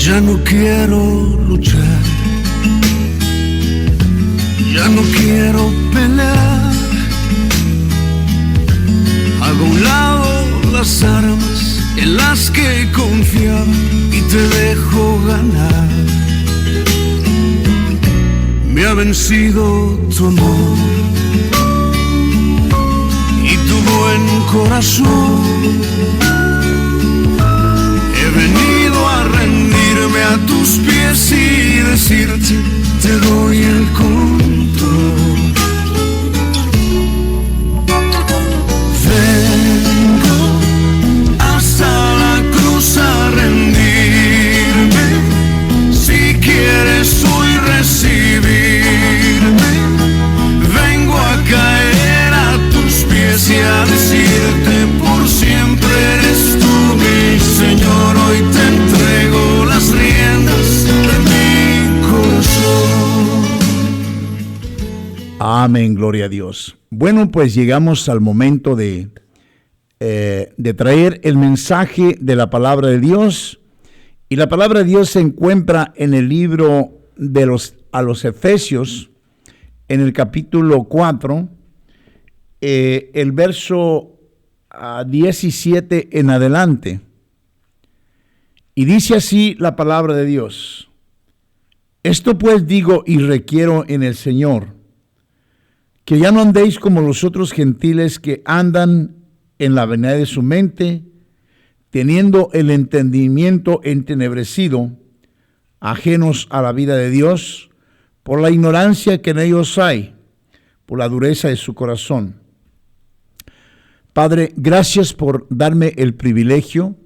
Ya no quiero luchar, ya no quiero pelear. Hago a un lado las armas en las que confiaba y te dejo ganar. Me ha vencido tu amor y tu buen corazón. He venido a rendirme a tus pies y decirte, te doy el control. Vengo hasta la cruz a rendirme. Si quieres hoy recibirme, vengo a caer a tus pies y a decirte, por siempre eres tú mi Señor. Hoy te entrego las riendas de mi corazón. Amén, gloria a Dios. Bueno, pues llegamos al momento de traer el mensaje de la palabra de Dios. Y la palabra de Dios se encuentra en el libro a los Efesios, en el capítulo 4, el verso 17 en adelante. Y dice así la palabra de Dios: esto pues digo y requiero en el Señor, que ya no andéis como los otros gentiles que andan en la vanidad de su mente, teniendo el entendimiento entenebrecido, ajenos a la vida de Dios, por la ignorancia que en ellos hay, por la dureza de su corazón. Padre, gracias por darme el privilegio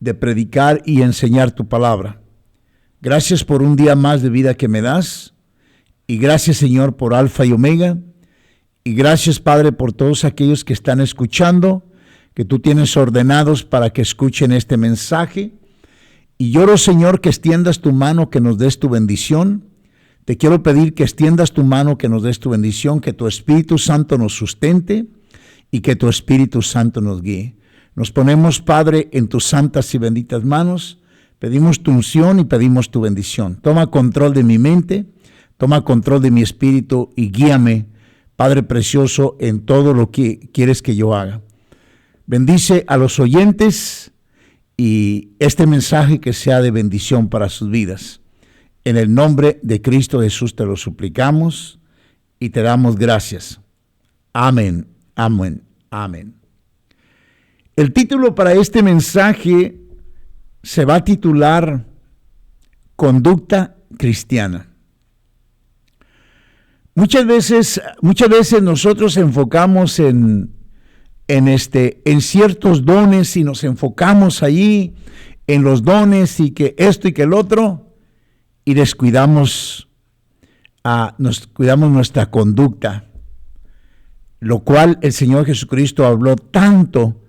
de predicar y enseñar tu palabra. Gracias por un día más de vida que me das, y gracias, Señor, por Alfa y Omega. Y gracias, Padre, por todos aquellos que están escuchando, que tú tienes ordenados para que escuchen este mensaje. Y lloro, Señor, que extiendas tu mano, que nos des tu bendición. Te quiero pedir que extiendas tu mano, que nos des tu bendición, que tu Espíritu Santo nos sustente y que tu Espíritu Santo nos guíe. Nos ponemos, Padre, en tus santas y benditas manos. Pedimos tu unción y pedimos tu bendición. Toma control de mi mente, toma control de mi espíritu y guíame, Padre precioso, en todo lo que quieres que yo haga. Bendice a los oyentes y este mensaje que sea de bendición para sus vidas. En el nombre de Cristo Jesús te lo suplicamos y te damos gracias. Amén, amén, amén. El título para este mensaje se va a titular Conducta Cristiana. Muchas veces nosotros enfocamos en ciertos dones y nos enfocamos allí en los dones y que esto y que el otro y descuidamos nuestra conducta, lo cual el Señor Jesucristo habló tanto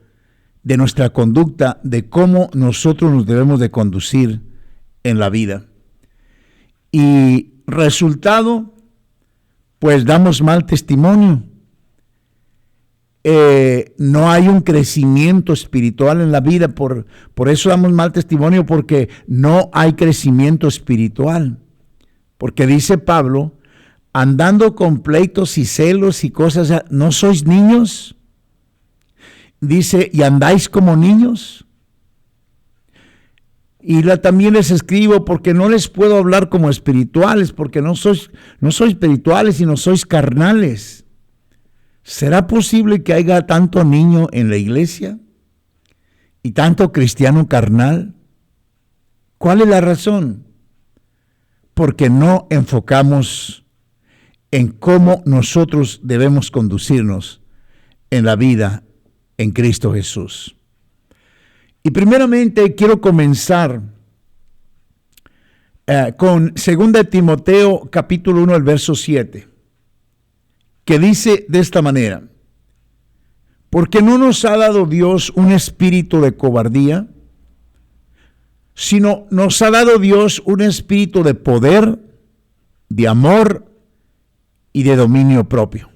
de nuestra conducta, de cómo nosotros nos debemos de conducir en la vida. Y resultado, pues damos mal testimonio. No hay un crecimiento espiritual en la vida, por eso damos mal testimonio, porque no hay crecimiento espiritual. Porque dice Pablo, andando con pleitos y celos y cosas, ¿no sois niños? Dice, ¿y andáis como niños? Y también les escribo porque no les puedo hablar como espirituales, porque no sois espirituales, sino sois carnales. ¿Será posible que haya tanto niño en la iglesia y tanto cristiano carnal? ¿Cuál es la razón? Porque no enfocamos en cómo nosotros debemos conducirnos en la vida en Cristo Jesús. Y primeramente quiero comenzar con 2 Timoteo capítulo 1, el verso 7, que dice de esta manera: porque no nos ha dado Dios un espíritu de cobardía, sino nos ha dado Dios un espíritu de poder, de amor y de dominio propio.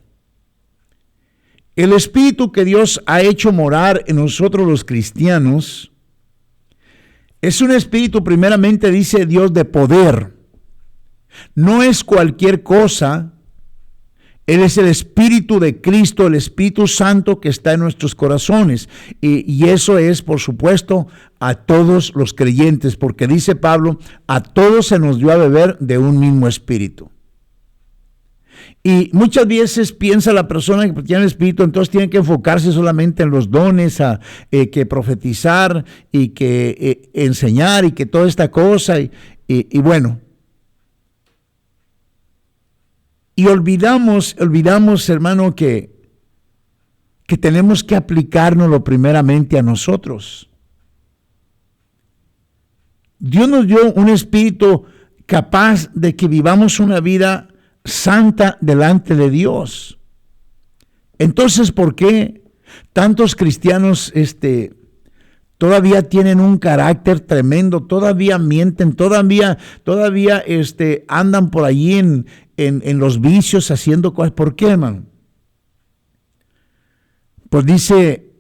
El espíritu que Dios ha hecho morar en nosotros los cristianos Es un espíritu, primeramente dice Dios, de poder. No es cualquier cosa. Él es el Espíritu de Cristo, el Espíritu Santo que está en nuestros corazones. Y eso es, por supuesto, a todos los creyentes, porque dice Pablo, a todos se nos dio a beber de un mismo espíritu. Y muchas veces piensa la persona que tiene el espíritu, entonces tiene que enfocarse solamente en los dones, que profetizar y que enseñar y que toda esta cosa. Y bueno. Y olvidamos, hermano, que tenemos que aplicárnoslo primeramente a nosotros. Dios nos dio un espíritu capaz de que vivamos una vida santa delante de Dios. Entonces, ¿por qué tantos cristianos todavía tienen un carácter tremendo, todavía mienten, todavía andan por allí en los vicios haciendo cosas? ¿Por qué, hermano? Pues dice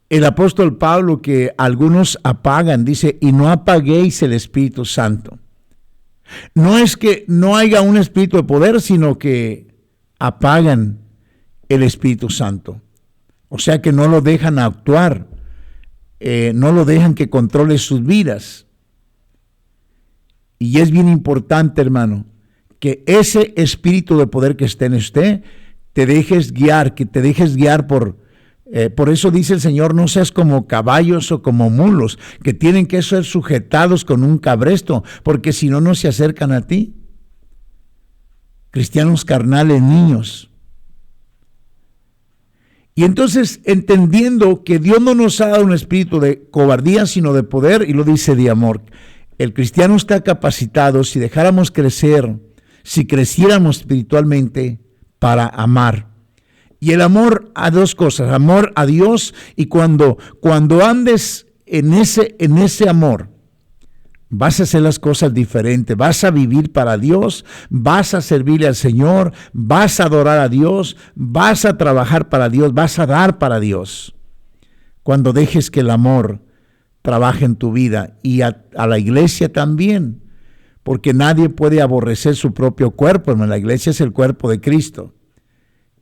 el apóstol Pablo que algunos apagan, dice, y no apaguéis el Espíritu Santo. No es que no haya un espíritu de poder, sino que apagan el Espíritu Santo. O sea que no lo dejan actuar, no lo dejan que controle sus vidas. Y es bien importante, hermano, que ese espíritu de poder que esté en usted, te dejes guiar, que te dejes guiar por eso dice el Señor, no seas como caballos o como mulos, que tienen que ser sujetados con un cabresto, porque si no, no se acercan a ti. Cristianos carnales, niños. Y entonces, entendiendo que Dios no nos ha dado un espíritu de cobardía, sino de poder, y lo dice de amor. El cristiano está capacitado, si dejáramos crecer, si creciéramos espiritualmente, para amar. Y el amor a dos cosas, amor a Dios, y cuando andes en ese amor, vas a hacer las cosas diferentes, vas a vivir para Dios, vas a servirle al Señor, vas a adorar a Dios, vas a trabajar para Dios, vas a dar para Dios. Cuando dejes que el amor trabaje en tu vida y a la iglesia también, porque nadie puede aborrecer su propio cuerpo, hermano. La iglesia es el cuerpo de Cristo.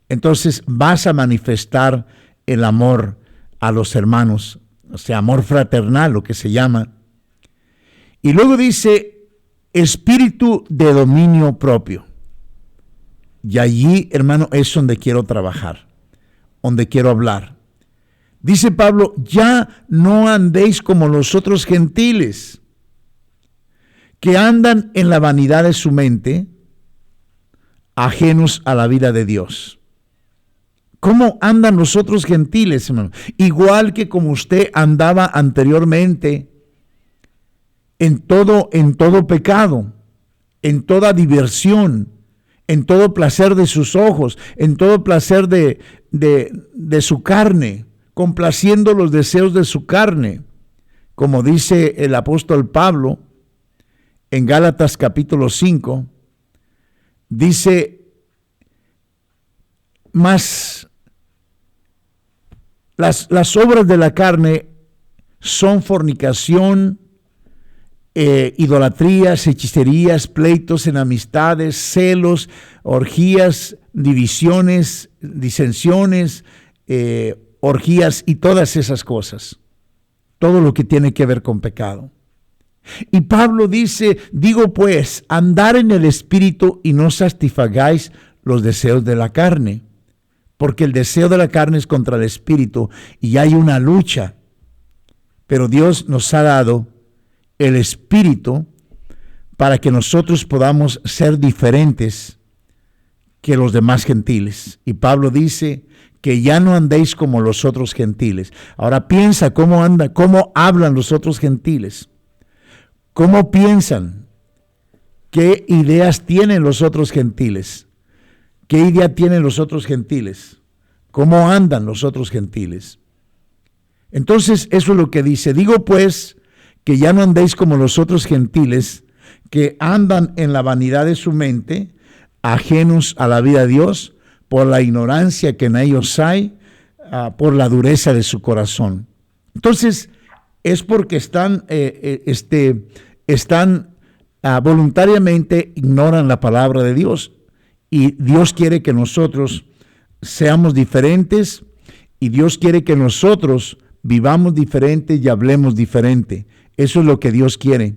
Entonces vas a manifestar el amor a los hermanos, o sea, amor fraternal, lo que se llama. Y luego dice, espíritu de dominio propio. Y allí, hermano, es donde quiero trabajar, donde quiero hablar. Dice Pablo, ya no andéis como los otros gentiles, que andan en la vanidad de su mente, ajenos a la vida de Dios. ¿Cómo andan los otros gentiles, hermano? Igual que como usted andaba anteriormente en todo pecado, en toda diversión, en todo placer de sus ojos, en todo placer de su carne, complaciendo los deseos de su carne, como dice el apóstol Pablo en Gálatas capítulo 5, dice, más las obras de la carne son fornicación, idolatrías, hechicerías, pleitos, enemistades, celos, orgías, divisiones, disensiones, orgías y todas esas cosas. Todo lo que tiene que ver con pecado. Y Pablo dice, digo pues, andar en el Espíritu y no satisfagáis los deseos de la carne. Porque el deseo de la carne es contra el Espíritu y hay una lucha. Pero Dios nos ha dado el Espíritu para que nosotros podamos ser diferentes que los demás gentiles. Y Pablo dice que ya no andéis como los otros gentiles. Ahora piensa cómo hablan los otros gentiles. ¿Cómo piensan? ¿Qué ideas tienen los otros gentiles? ¿Qué idea tienen los otros gentiles? ¿Cómo andan los otros gentiles? Entonces, eso es lo que dice. Digo pues, que ya no andéis como los otros gentiles, que andan en la vanidad de su mente, ajenos a la vida de Dios, por la ignorancia que en ellos hay, por la dureza de su corazón. Entonces, es porque voluntariamente ignoran la palabra de Dios. Y Dios quiere que nosotros seamos diferentes, y Dios quiere que nosotros vivamos diferente y hablemos diferente. Eso es lo que Dios quiere.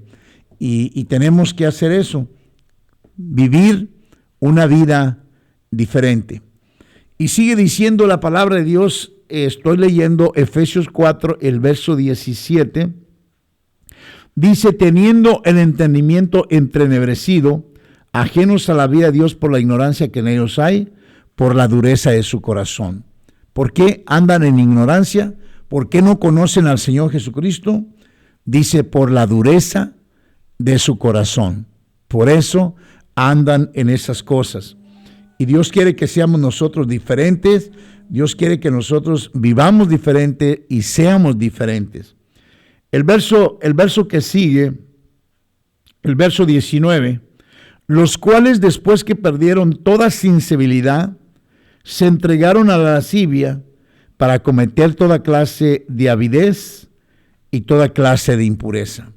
Y tenemos que hacer eso, vivir una vida diferente. Y sigue diciendo la palabra de Dios, estoy leyendo Efesios 4, el verso 17, dice, teniendo el entendimiento entrenebrecido, ajenos a la vida de Dios por la ignorancia que en ellos hay, por la dureza de su corazón. ¿Por qué andan en ignorancia? ¿Por qué no conocen al Señor Jesucristo? Dice, por la dureza de su corazón. Por eso andan en esas cosas. Y Dios quiere que seamos nosotros diferentes. Dios quiere que nosotros vivamos diferente y seamos diferentes. El verso que sigue, el verso 19, los cuales después que perdieron toda sensibilidad, se entregaron a la lascivia para cometer toda clase de avidez y toda clase de impureza.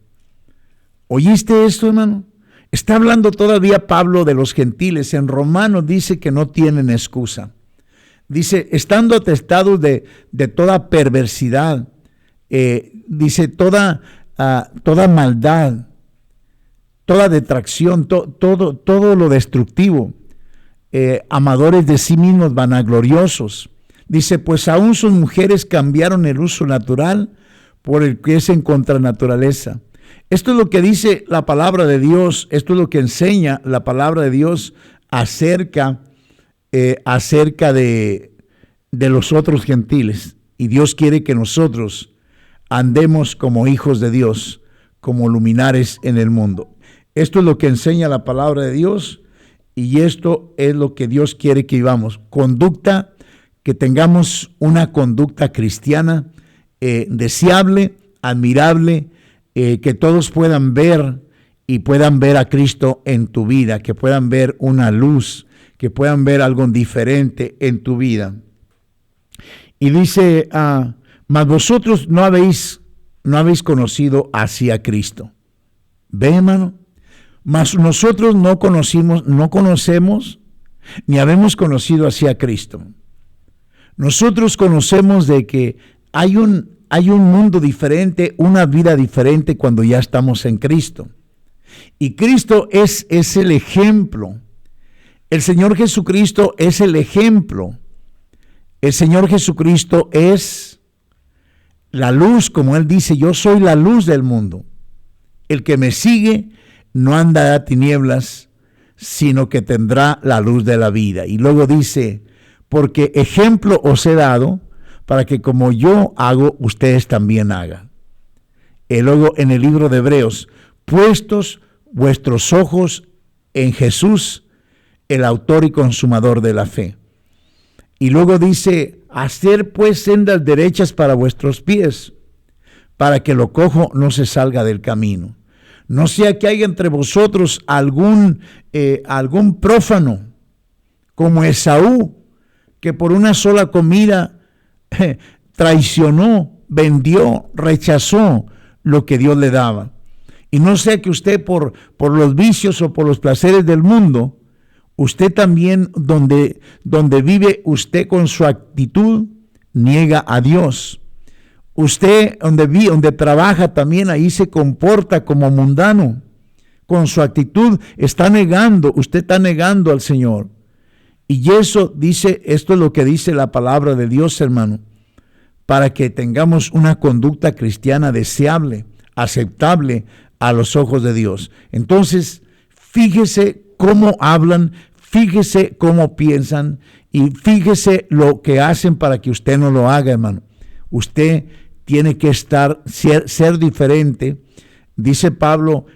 ¿Oíste esto, hermano? Está hablando todavía Pablo de los gentiles. En Romanos dice que no tienen excusa. Dice, estando atestados de toda perversidad, dice toda maldad, toda detracción, todo lo destructivo, amadores de sí mismos, vanagloriosos. Dice, pues aún sus mujeres cambiaron el uso natural por el que es en contranaturaleza. Esto es lo que dice la palabra de Dios, esto es lo que enseña la palabra de Dios acerca de los otros gentiles. Y Dios quiere que nosotros andemos como hijos de Dios, como luminares en el mundo. Esto es lo que enseña la palabra de Dios, y esto es lo que Dios quiere que vivamos. Conducta, que tengamos una conducta cristiana deseable, admirable, que todos puedan ver y puedan ver a Cristo en tu vida, que puedan ver una luz, que puedan ver algo diferente en tu vida. Y dice, mas vosotros no habéis conocido así a Cristo. ¿Ve, hermano? Mas nosotros no conocemos, ni habemos conocido así a Cristo. Nosotros conocemos de que hay un mundo diferente, una vida diferente cuando ya estamos en Cristo. Y Cristo es el ejemplo. El Señor Jesucristo es el ejemplo. El Señor Jesucristo es la luz, como Él dice, yo soy la luz del mundo. El que me sigue no andará a tinieblas, sino que tendrá la luz de la vida. Y luego dice, porque ejemplo os he dado, para que como yo hago, ustedes también hagan. Y luego en el libro de Hebreos, puestos vuestros ojos en Jesús, el autor y consumador de la fe. Y luego dice, hacer pues sendas derechas para vuestros pies, para que lo cojo no se salga del camino. No sea que haya entre vosotros algún prófano, como Esaú, que por una sola comida traicionó, vendió, rechazó lo que Dios le daba. Y no sea que usted por los vicios o por los placeres del mundo, usted también donde vive usted con su actitud niega a Dios. Usted donde trabaja también ahí se comporta como mundano. Con su actitud usted está negando al Señor. Y eso dice, esto es lo que dice la palabra de Dios, hermano, para que tengamos una conducta cristiana deseable, aceptable a los ojos de Dios. Entonces, fíjese cómo hablan, fíjese cómo piensan y fíjese lo que hacen para que usted no lo haga, hermano. Usted tiene que ser diferente. Dice Pablo,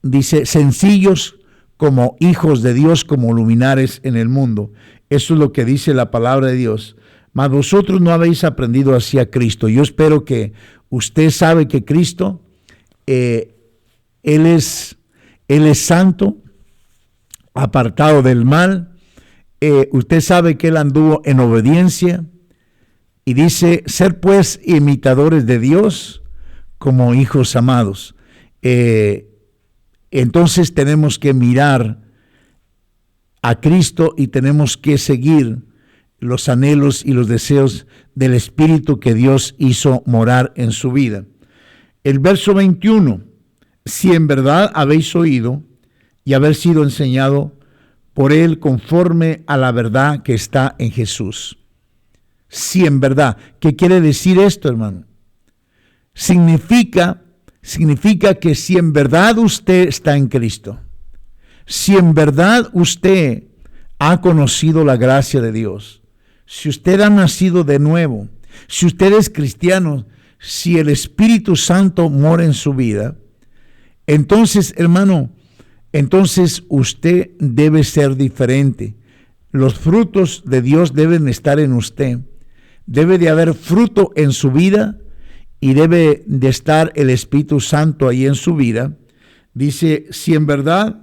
dice, sencillos como hijos de Dios, como luminares en el mundo. Eso es lo que dice la palabra de Dios. Mas vosotros no habéis aprendido así a Cristo. Yo espero que usted sabe que Cristo, Él es santo, apartado del mal. Usted sabe que Él anduvo en obediencia. Y dice, ser pues imitadores de Dios como hijos amados. Entonces tenemos que mirar a Cristo y tenemos que seguir los anhelos y los deseos del Espíritu que Dios hizo morar en su vida. El verso 21, si en verdad habéis oído y haber sido enseñado por Él conforme a la verdad que está en Jesús. Si en verdad, ¿qué quiere decir esto, hermano? Significa que si en verdad usted está en Cristo, si en verdad usted ha conocido la gracia de Dios, si usted ha nacido de nuevo, si usted es cristiano, si el Espíritu Santo mora en su vida, entonces, hermano, entonces usted debe ser diferente. Los frutos de Dios deben estar en usted. Debe de haber fruto en su vida y debe de estar el Espíritu Santo ahí en su vida. Dice, si en verdad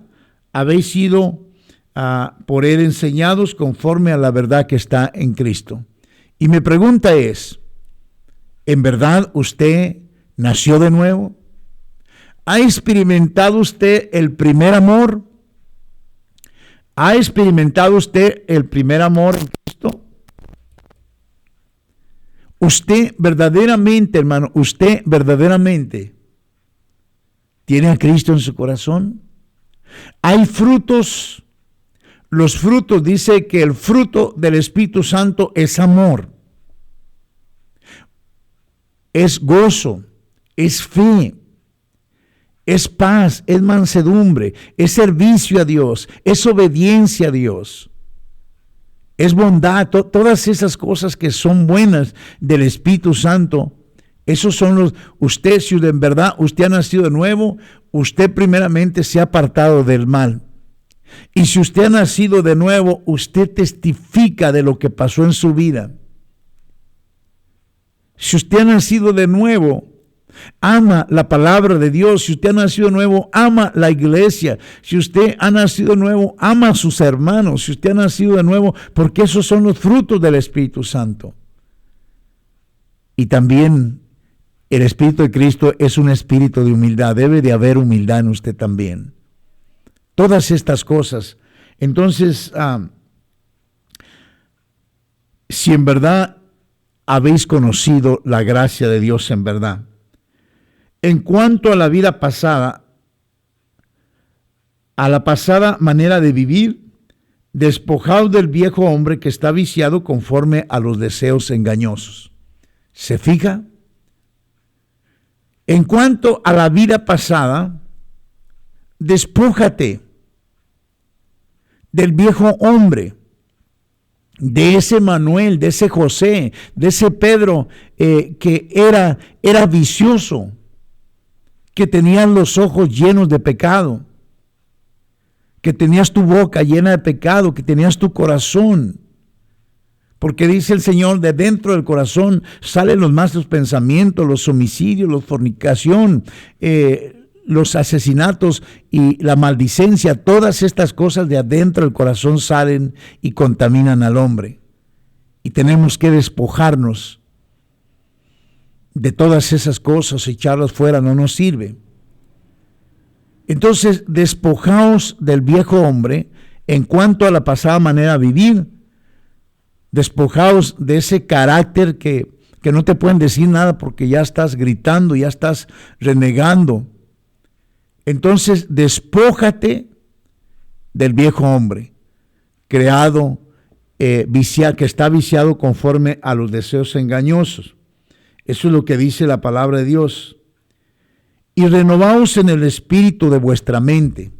habéis sido por Él enseñados conforme a la verdad que está en Cristo. Y mi pregunta es, ¿en verdad usted nació de nuevo? ¿Ha experimentado usted el primer amor? ¿Ha experimentado usted el primer amor en Cristo? Usted verdaderamente, hermano, usted verdaderamente tiene a Cristo en su corazón. Hay frutos. Los frutos, dice que el fruto del Espíritu Santo es amor, es gozo, es fe, es paz, es mansedumbre, es servicio a Dios, es obediencia a Dios, es bondad, todas esas cosas que son buenas del Espíritu Santo. Esos son usted, si en verdad usted ha nacido de nuevo, usted primeramente se ha apartado del mal. Y si usted ha nacido de nuevo, usted testifica de lo que pasó en su vida. Si usted ha nacido de nuevo, ama la palabra de Dios. Si usted ha nacido de nuevo, ama la iglesia. Si usted ha nacido de nuevo, ama a sus hermanos. Si usted ha nacido de nuevo, porque esos son los frutos del Espíritu Santo. Y también el Espíritu de Cristo es un espíritu de humildad. Debe de haber humildad en usted también. Todas estas cosas. Entonces, si en verdad habéis conocido la gracia de Dios en verdad. En cuanto a la vida pasada, a la pasada manera de vivir, despojaos del viejo hombre que está viciado conforme a los deseos engañosos. ¿Se fija? En cuanto a la vida pasada, despójate del viejo hombre, de ese Manuel, de ese José, de ese Pedro que era vicioso, que tenías los ojos llenos de pecado, que tenías tu boca llena de pecado, que tenías tu corazón. Porque dice el Señor, de dentro del corazón salen los malos pensamientos, los homicidios, la fornicación, los asesinatos y la maldicencia. Todas estas cosas de adentro del corazón salen y contaminan al hombre. Y tenemos que despojarnos de todas esas cosas, echarlas fuera, no nos sirve. Entonces, despojaos del viejo hombre en cuanto a la pasada manera de vivir. Despojaos de ese carácter que no te pueden decir nada porque ya estás gritando, ya estás renegando. Entonces, despójate del viejo hombre, creado, que está viciado conforme a los deseos engañosos. Eso es lo que dice la palabra de Dios. Y renovaos en el espíritu de vuestra mente.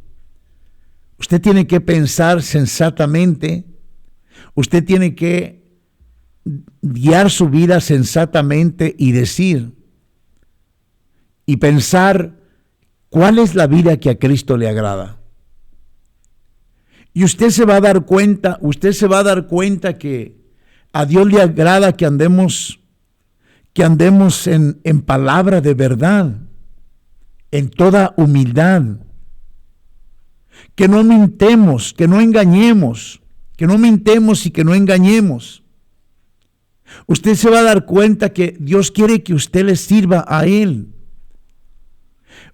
Usted tiene que pensar sensatamente. Usted tiene que guiar su vida sensatamente y decir y pensar cuál es la vida que a Cristo le agrada. Y usted se va a dar cuenta que a Dios le agrada que andemos en palabra de verdad, en toda humildad, que no mintemos, que no engañemos, que no mintemos y que no engañemos. Usted se va a dar cuenta que Dios quiere que usted le sirva a Él.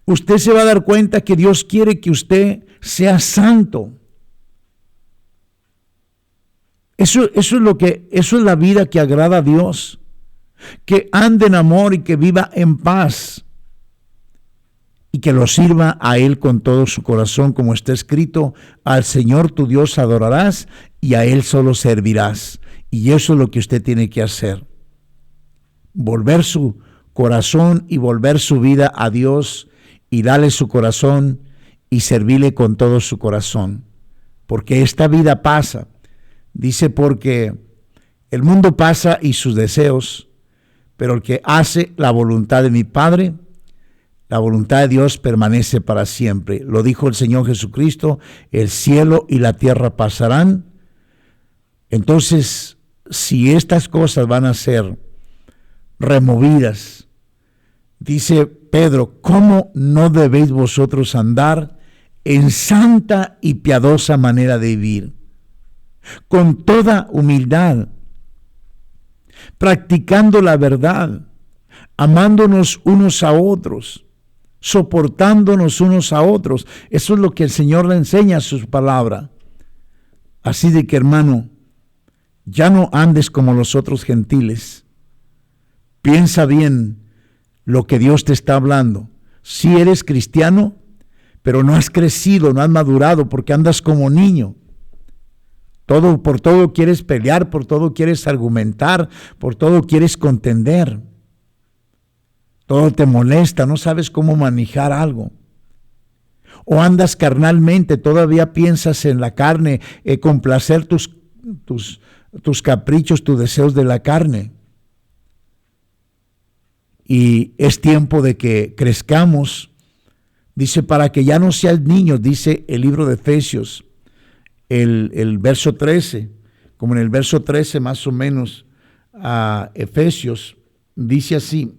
usted se va a dar cuenta que Dios quiere que usted sea santo. Eso es la vida que agrada a Dios. Que ande en amor y que viva en paz. Y que lo sirva a Él con todo su corazón, como está escrito: al Señor tu Dios adorarás y a Él solo servirás. Y eso es lo que usted tiene que hacer. Volver su corazón y volver su vida a Dios y darle su corazón y servirle con todo su corazón. Porque esta vida pasa. Dice, porque el mundo pasa y sus deseos, pero el que hace la voluntad de mi Padre, la voluntad de Dios permanece para siempre. Lo dijo el Señor Jesucristo: el cielo y la tierra pasarán. Entonces, si estas cosas van a ser removidas, dice Pedro: ¿cómo no debéis vosotros andar en santa y piadosa manera de vivir? Con toda humildad, practicando la verdad, amándonos unos a otros, soportándonos unos a otros. Eso es lo que el Señor le enseña a su palabra. Así de que, hermano, ya no andes como los otros gentiles. Piensa bien lo que Dios te está hablando. Si eres cristiano, pero no has crecido, no has madurado, porque andas como niño. Por todo quieres pelear, por todo quieres argumentar, por todo quieres contender. Todo te molesta, no sabes cómo manejar algo. O andas carnalmente, todavía piensas en la carne, complacer tus caprichos, tus deseos de la carne. Y es tiempo de que crezcamos. Dice, para que ya no seas niños, dice el libro de Efesios, el verso 13, como en el verso 13 más o menos, a Efesios, dice así: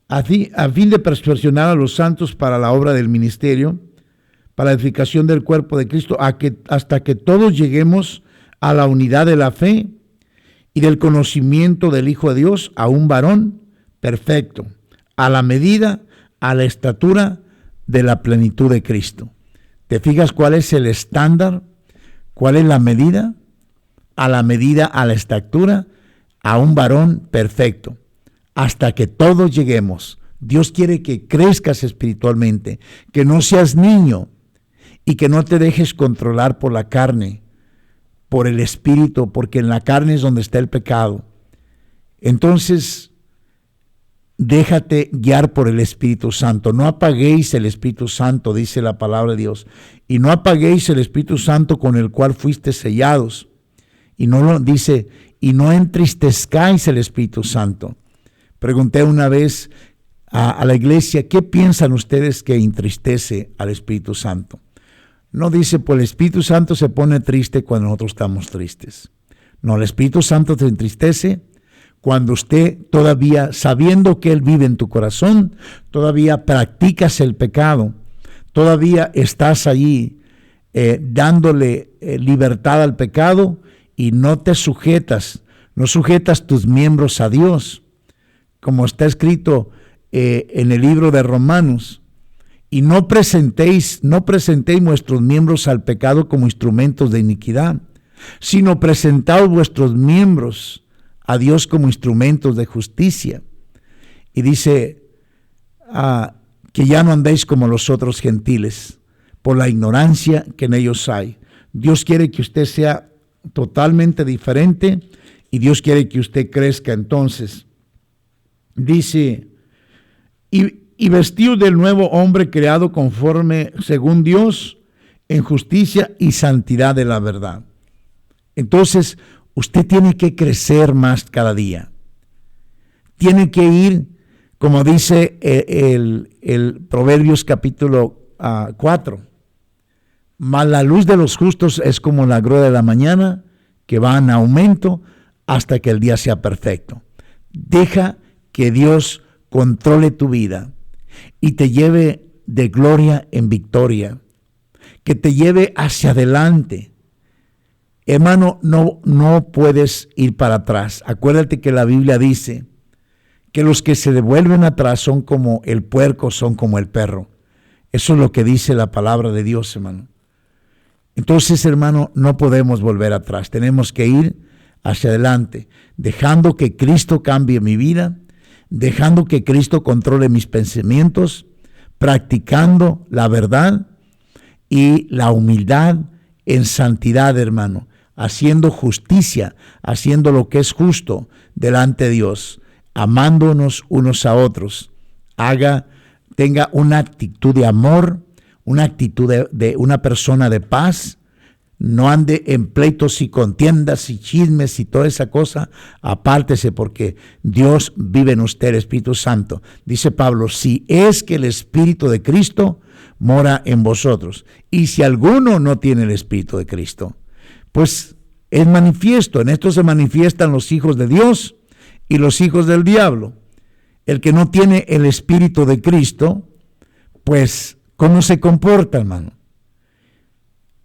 a fin de perfeccionar a los santos para la obra del ministerio, para la edificación del cuerpo de Cristo, hasta que todos lleguemos a la unidad de la fe y del conocimiento del Hijo de Dios, a un varón perfecto, a la medida, a la estatura de la plenitud de Cristo. ¿Te fijas cuál es el estándar? ¿Cuál es la medida? A la medida, a la estatura, a un varón perfecto, hasta que todos lleguemos. Dios quiere que crezcas espiritualmente, que no seas niño y que no te dejes controlar por la carne, por el espíritu, porque en la carne es donde está el pecado. Entonces, déjate guiar por el Espíritu Santo. No apaguéis el Espíritu Santo, dice la palabra de Dios. Y no apaguéis el Espíritu Santo con el cual fuiste sellados. Y no lo dice, y no entristezcáis el Espíritu Santo. Pregunté una vez a la iglesia, ¿qué piensan ustedes que entristece al Espíritu Santo? No dice, pues el Espíritu Santo se pone triste cuando nosotros estamos tristes. No, el Espíritu Santo te entristece cuando usted todavía, sabiendo que Él vive en tu corazón, todavía practicas el pecado, todavía estás allí dándole libertad al pecado y no te sujetas, no sujetas tus miembros a Dios, como está escrito en el libro de Romanos. Y no presentéis vuestros miembros al pecado como instrumentos de iniquidad, sino presentaos vuestros miembros a Dios como instrumentos de justicia. Y dice que ya no andéis como los otros gentiles, por la ignorancia que en ellos hay. Dios quiere que usted sea totalmente diferente y Dios quiere que usted crezca. Entonces, dice, y vestidos del nuevo hombre creado conforme, según Dios, en justicia y santidad de la verdad. Entonces, usted tiene que crecer más cada día. Tiene que ir, como dice el Proverbios capítulo 4, mas la luz de los justos es como la gloria de la mañana, que va en aumento hasta que el día sea perfecto. Deja que Dios controle tu vida y te lleve de gloria en victoria, que te lleve hacia adelante. Hermano, no puedes ir para atrás. Acuérdate que la Biblia dice que los que se devuelven atrás son como el puerco, son como el perro. Eso es lo que dice la palabra de Dios, hermano. Entonces, hermano, no podemos volver atrás. Tenemos que ir hacia adelante, dejando que Cristo cambie mi vida, dejando que Cristo controle mis pensamientos, practicando la verdad y la humildad en santidad, hermano, haciendo justicia, haciendo lo que es justo delante de Dios, amándonos unos a otros. Tenga una actitud de amor, una actitud de una persona de paz. No ande en pleitos y contiendas y chismes y toda esa cosa. Apártese, porque Dios vive en usted, el Espíritu Santo. Dice Pablo, si es que el Espíritu de Cristo mora en vosotros. Y si alguno no tiene el Espíritu de Cristo, pues es manifiesto. En esto se manifiestan los hijos de Dios y los hijos del diablo. El que no tiene el Espíritu de Cristo, pues, ¿cómo se comporta, hermano?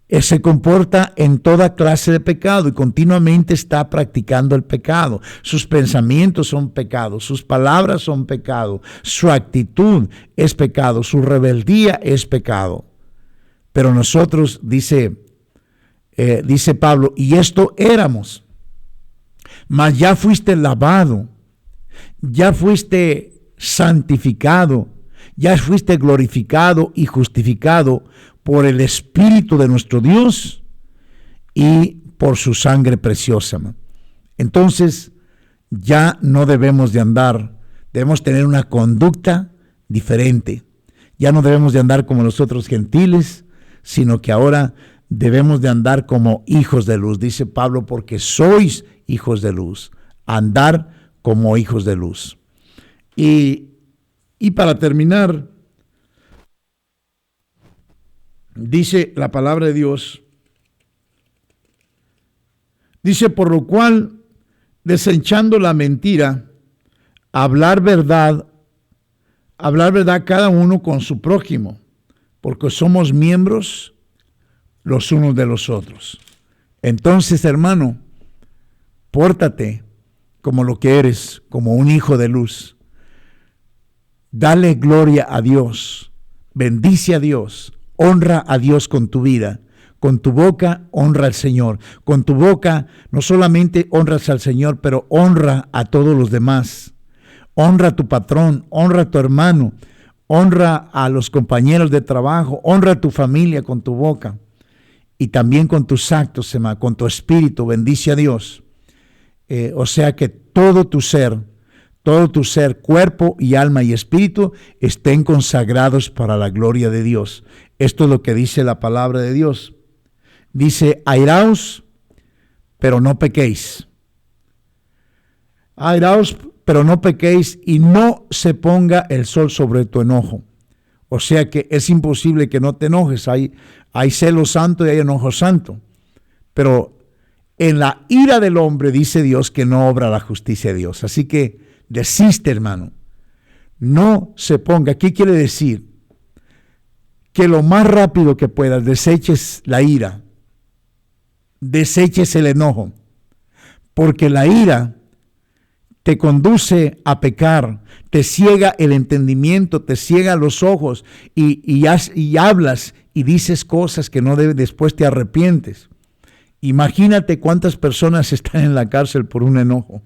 Se comporta en toda clase de pecado y continuamente está practicando el pecado. Sus pensamientos son pecados, sus palabras son pecado, su actitud es pecado, su rebeldía es pecado. Pero nosotros, dice Pablo, y esto éramos, mas ya fuiste lavado, ya fuiste santificado, ya fuiste glorificado y justificado por el Espíritu de nuestro Dios y por su sangre preciosa. Entonces, ya no debemos de andar, debemos tener una conducta diferente. Ya no debemos de andar como los otros gentiles, sino que ahora debemos de andar como hijos de luz. Dice Pablo, porque sois hijos de luz, andar como hijos de luz. Y para terminar, dice la palabra de Dios, dice, por lo cual, desechando la mentira, hablar verdad cada uno con su prójimo, porque somos miembros los unos de los otros. Entonces, hermano, pórtate como lo que eres, como un hijo de luz. Dale gloria a Dios, bendice a Dios, honra a Dios con tu vida. Con tu boca honra al Señor. Con tu boca no solamente honras al Señor, pero honra a todos los demás. Honra a tu patrón, honra a tu hermano, honra a los compañeros de trabajo, honra a tu familia con tu boca. Y también con tus actos, con tu espíritu, bendice a Dios. O sea que todo tu ser, cuerpo y alma y espíritu, estén consagrados para la gloria de Dios. Esto es lo que dice la palabra de Dios. Dice, airaos, pero no pequéis. Airaos, pero no pequéis, y no se ponga el sol sobre tu enojo. O sea que es imposible que no te enojes. Hay celo santo y hay enojo santo. Pero en la ira del hombre dice Dios que no obra la justicia de Dios. Así que desiste, hermano. No se ponga. ¿Qué quiere decir? Que lo más rápido que puedas deseches la ira. Deseches el enojo. Porque la ira te conduce a pecar, te ciega el entendimiento, te ciega los ojos y hablas y dices cosas que no debes, después te arrepientes. Imagínate cuántas personas están en la cárcel por un enojo,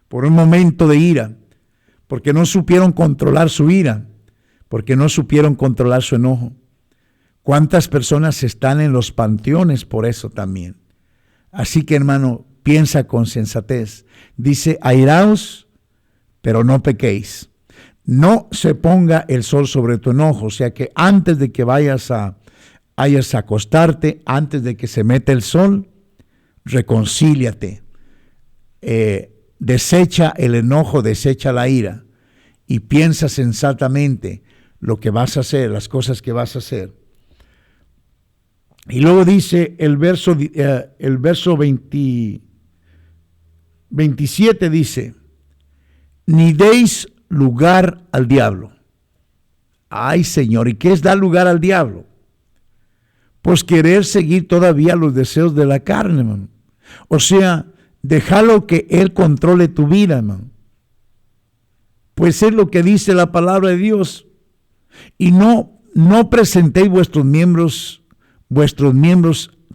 por un momento de ira, porque no supieron controlar su ira, porque no supieron controlar su enojo. ¿Cuántas personas están en los panteones por eso también? Así que, hermano, piensa con sensatez. Dice, airaos, pero no pequéis. No se ponga el sol sobre tu enojo. O sea que antes de que vayas a acostarte, antes de que se meta el sol, reconcíliate. Desecha el enojo, desecha la ira y piensa sensatamente lo que vas a hacer, las cosas que vas a hacer. Y luego dice el verso 27 dice, ni deis lugar al diablo. Ay, Señor, ¿y qué es dar lugar al diablo? Pues querer seguir todavía los deseos de la carne, hermano. O sea, déjalo que Él controle tu vida, hermano. Pues es lo que dice la palabra de Dios. Y no presentéis vuestros miembros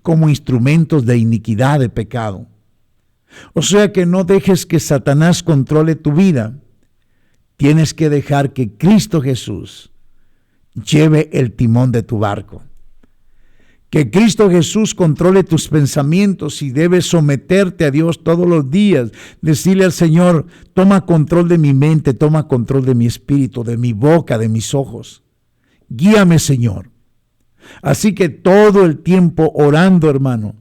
como instrumentos de iniquidad, de pecado. O sea que no dejes que Satanás controle tu vida. Tienes que dejar que Cristo Jesús lleve el timón de tu barco. Que Cristo Jesús controle tus pensamientos y debes someterte a Dios todos los días. Decirle al Señor, toma control de mi mente, toma control de mi espíritu, de mi boca, de mis ojos. Guíame, Señor. Así que todo el tiempo orando, hermano,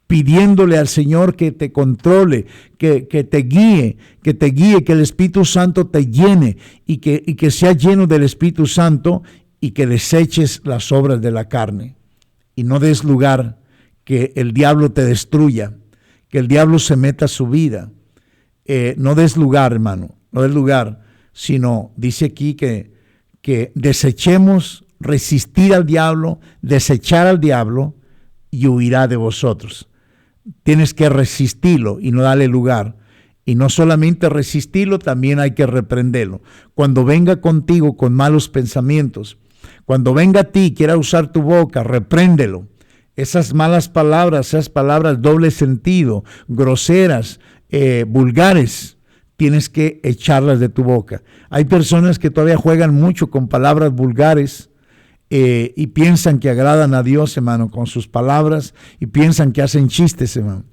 pidiéndole al Señor que te controle, que te guíe, que el Espíritu Santo te llene y que sea lleno del Espíritu Santo y que deseches las obras de la carne. Y no des lugar que el diablo te destruya, que el diablo se meta a su vida. No des lugar, hermano, no des lugar, sino dice aquí que desechemos, resistir al diablo, desechar al diablo y huirá de vosotros. Tienes que resistirlo y no darle lugar. Y no solamente resistirlo, también hay que reprenderlo. Cuando venga contigo con malos pensamientos, cuando venga a ti y quiera usar tu boca, repréndelo. Esas malas palabras, esas palabras doble sentido, groseras, vulgares, tienes que echarlas de tu boca. Hay personas que todavía juegan mucho con palabras vulgares y piensan que agradan a Dios, hermano, con sus palabras y piensan que hacen chistes, hermano.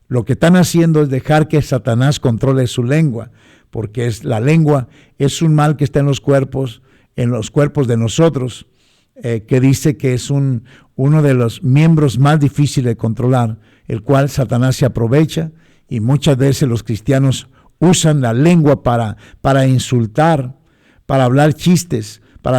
Lo que están haciendo es dejar que Satanás controle su lengua, porque la lengua es un mal que está en los cuerpos de nosotros, que dice que es uno de los miembros más difíciles de controlar, el cual Satanás se aprovecha y muchas veces los cristianos usan la lengua para insultar, para hablar chistes, para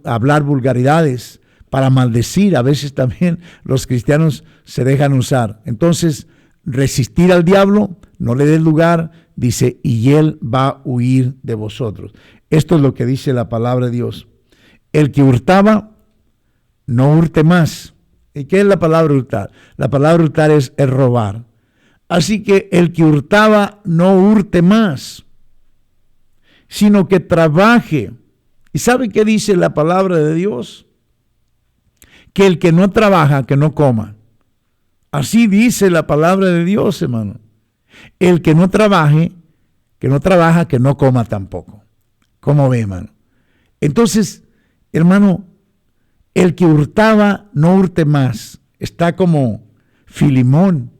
hablar vulgaridades, para maldecir. A veces también los cristianos se dejan usar. Entonces, resistir al diablo, no le des lugar, dice, y él va a huir de vosotros. Esto es lo que dice la palabra de Dios. El que hurtaba, no hurte más. ¿Y qué es la palabra hurtar? La palabra hurtar es robar. Así que el que hurtaba, no hurte más, sino que trabaje. ¿Y sabe qué dice la palabra de Dios? Que el que no trabaja, que no coma. Así dice la palabra de Dios, hermano. El que no trabaja, que no coma tampoco. ¿Cómo ve, hermano? Entonces, hermano, el que hurtaba, no hurte más. Está como Filimón.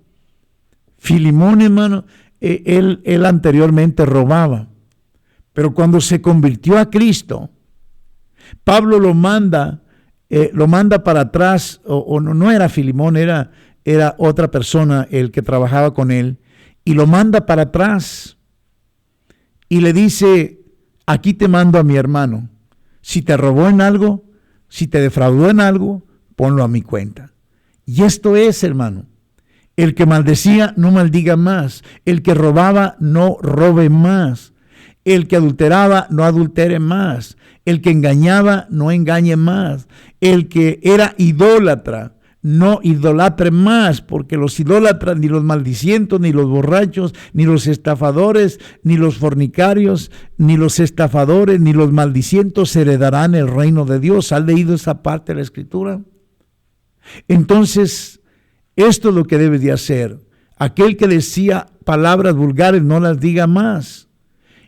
Filimón, hermano, él anteriormente robaba. Pero cuando se convirtió a Cristo, Pablo lo manda para atrás, o no era Filimón, era otra persona el que trabajaba con él, y lo manda para atrás y le dice, aquí te mando a mi hermano, si te robó en algo, si te defraudó en algo, ponlo a mi cuenta. Y esto es, hermano, el que maldecía, no maldiga más, el que robaba, no robe más, el que adulteraba, no adultere más, el que engañaba, no engañe más, el que era idólatra, no idolatre más, porque los idólatras, ni los maldicientos, ni los borrachos, ni los estafadores, ni los fornicarios, ni los estafadores, ni los maldicientos heredarán el reino de Dios. ¿Has leído esa parte de la Escritura? Entonces, esto es lo que debes de hacer. Aquel que decía palabras vulgares, no las diga más.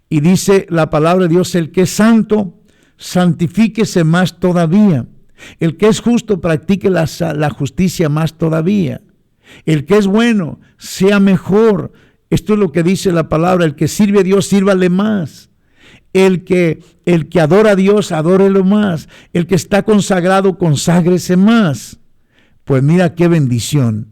Y dice la palabra de Dios, el que es santo, santifíquese más todavía. El que es justo, practique la justicia más todavía. El que es bueno, sea mejor. Esto es lo que dice la palabra. El que sirve a Dios, sírvale más. El que adora a Dios, adórelo más. El que está consagrado, conságrese más. Pues mira qué bendición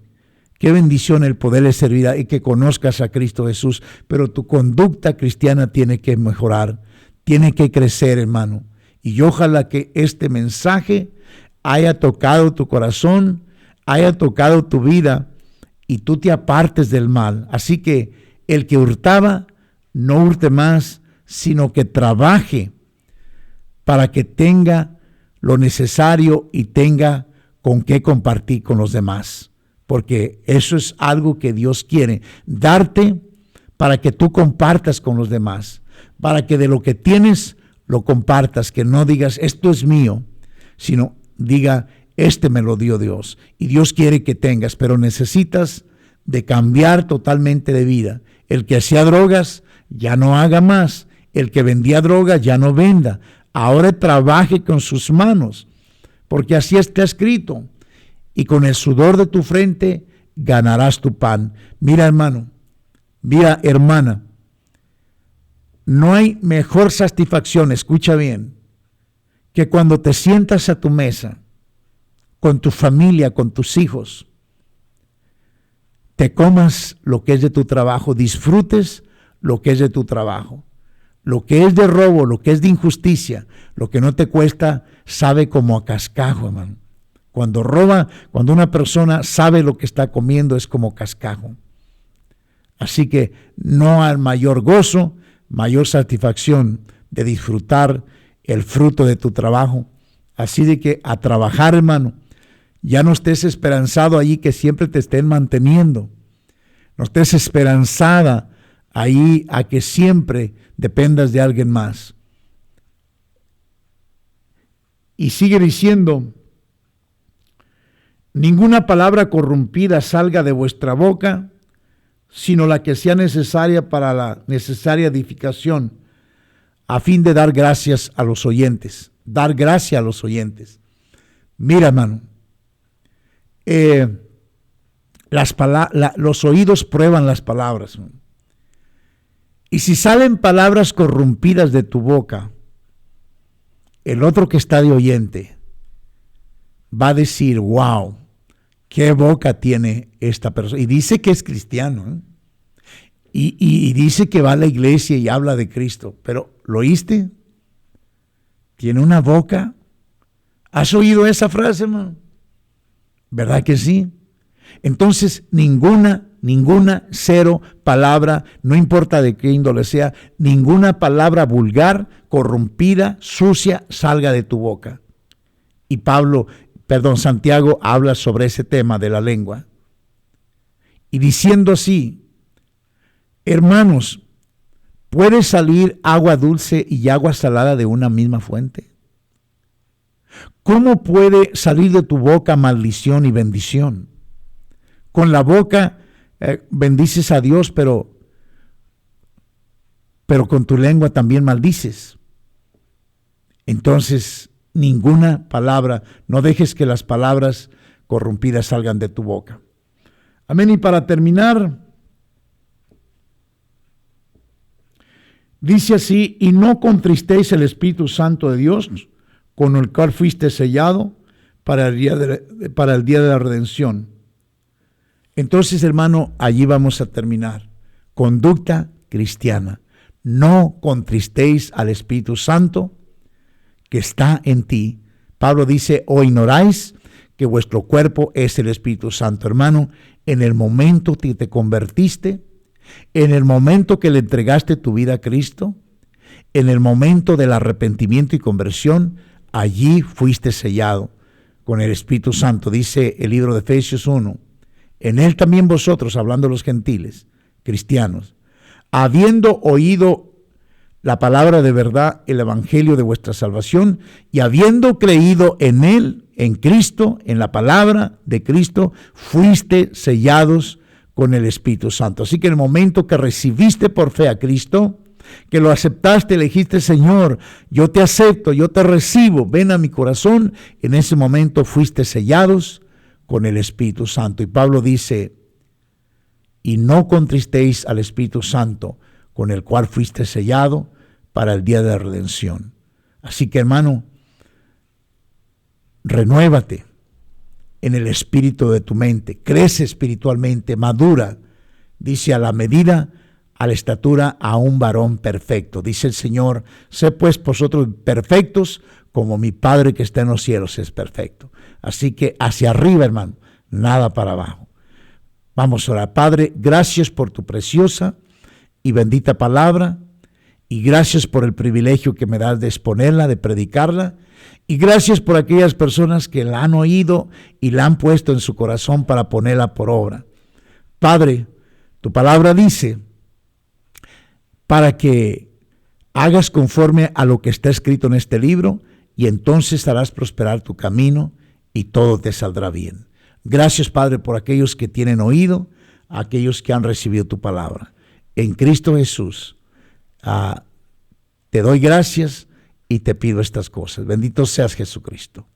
el poderle servir y que conozcas a Cristo Jesús. Pero tu conducta cristiana tiene que mejorar, tiene que crecer, hermano. Y ojalá que este mensaje haya tocado tu corazón, haya tocado tu vida y tú te apartes del mal. Así que el que hurtaba, no hurte más, sino que trabaje para que tenga lo necesario y tenga con qué compartir con los demás. Porque eso es algo que Dios quiere, darte para que tú compartas con los demás, para que de lo que tienes lo compartas, que no digas esto es mío, sino diga este me lo dio Dios y Dios quiere que tengas, pero necesitas de cambiar totalmente de vida. El que hacía drogas ya no haga más, el que vendía droga ya no venda, ahora trabaje con sus manos, porque así está escrito, y con el sudor de tu frente ganarás tu pan. Mira, hermano, mira, hermana, no hay mejor satisfacción, escucha bien, que cuando te sientas a tu mesa, con tu familia, con tus hijos, te comas lo que es de tu trabajo, disfrutes lo que es de tu trabajo. Lo que es de robo, lo que es de injusticia, lo que no te cuesta, sabe como a cascajo, hermano. Cuando roba, cuando una persona sabe lo que está comiendo, es como cascajo. Así que no hay mayor gozo, mayor satisfacción de disfrutar el fruto de tu trabajo. Así de que a trabajar, hermano, ya no estés esperanzado allí que siempre te estén manteniendo. No estés esperanzada ahí a que siempre dependas de alguien más. Y sigue diciendo, ninguna palabra corrompida salga de vuestra boca, sino la que sea necesaria para la necesaria edificación, a fin de dar gracias a los oyentes. Dar gracia a los oyentes. Mira, hermano, los oídos prueban las palabras, hermano. Y si salen palabras corrompidas de tu boca, el otro que está de oyente va a decir, wow, qué boca tiene esta persona. Y dice que es cristiano, ¿eh? Y dice que va a la iglesia y habla de Cristo. Pero, ¿lo oíste? ¿Tiene una boca? ¿Has oído esa frase, hermano? ¿Verdad que sí? Entonces, ninguna cero palabra, no importa de qué índole sea, ninguna palabra vulgar, corrompida, sucia, salga de tu boca. Y Santiago habla sobre ese tema de la lengua. Y diciendo así, hermanos, ¿puede salir agua dulce y agua salada de una misma fuente? ¿Cómo puede salir de tu boca maldición y bendición? Con la boca bendices a Dios, pero con tu lengua también maldices. Entonces, ninguna palabra, no dejes que las palabras corrompidas salgan de tu boca. Amén. Y para terminar, dice así, y no contristéis el Espíritu Santo de Dios, con el cual fuiste sellado para el día de la redención. Entonces, hermano, allí vamos a terminar. Conducta cristiana. No contristéis al Espíritu Santo que está en ti. Pablo dice, ¿o ignoráis que vuestro cuerpo es el Espíritu Santo? Hermano, en el momento que te convertiste, en el momento que le entregaste tu vida a Cristo, en el momento del arrepentimiento y conversión, allí fuiste sellado con el Espíritu Santo. Dice el libro de Efesios 1, en él también vosotros, hablando de los gentiles, cristianos, habiendo oído la palabra de verdad, el evangelio de vuestra salvación, y habiendo creído en él, en Cristo, en la palabra de Cristo, fuiste sellados con el Espíritu Santo. Así que en el momento que recibiste por fe a Cristo, que lo aceptaste, le dijiste, Señor, yo te acepto, yo te recibo, ven a mi corazón, en ese momento fuiste sellados con el Espíritu Santo. Y Pablo dice, y no contristéis al Espíritu Santo, con el cual fuiste sellado para el día de la redención. Así que, hermano, renuévate en el espíritu de tu mente, crece espiritualmente, madura, dice, a la medida, a la estatura, a un varón perfecto. Dice el Señor, sé pues vosotros perfectos, como mi Padre que está en los cielos es perfecto. Así que hacia arriba, hermano, nada para abajo. Vamos a orar. Padre, gracias por tu preciosa y bendita palabra, y gracias por el privilegio que me das de exponerla, de predicarla, y gracias por aquellas personas que la han oído y la han puesto en su corazón para ponerla por obra. Padre, tu palabra dice, para que hagas conforme a lo que está escrito en este libro, y entonces harás prosperar tu camino y todo te saldrá bien. Gracias, Padre, por aquellos que tienen oído, aquellos que han recibido tu palabra. En Cristo Jesús, te doy gracias y te pido estas cosas. Bendito seas, Jesucristo.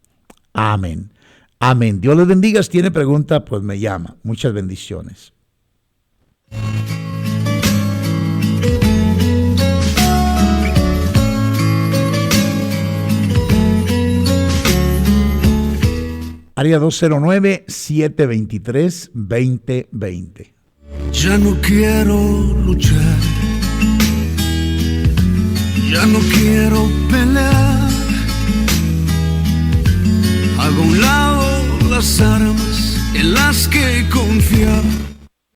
Amén. Amén. Dios les bendiga. Si tiene pregunta, pues me llama. Muchas bendiciones. Área 209-723-2020. Ya no quiero luchar, ya no quiero pelear. Hago a un lado las armas en las que confiaba.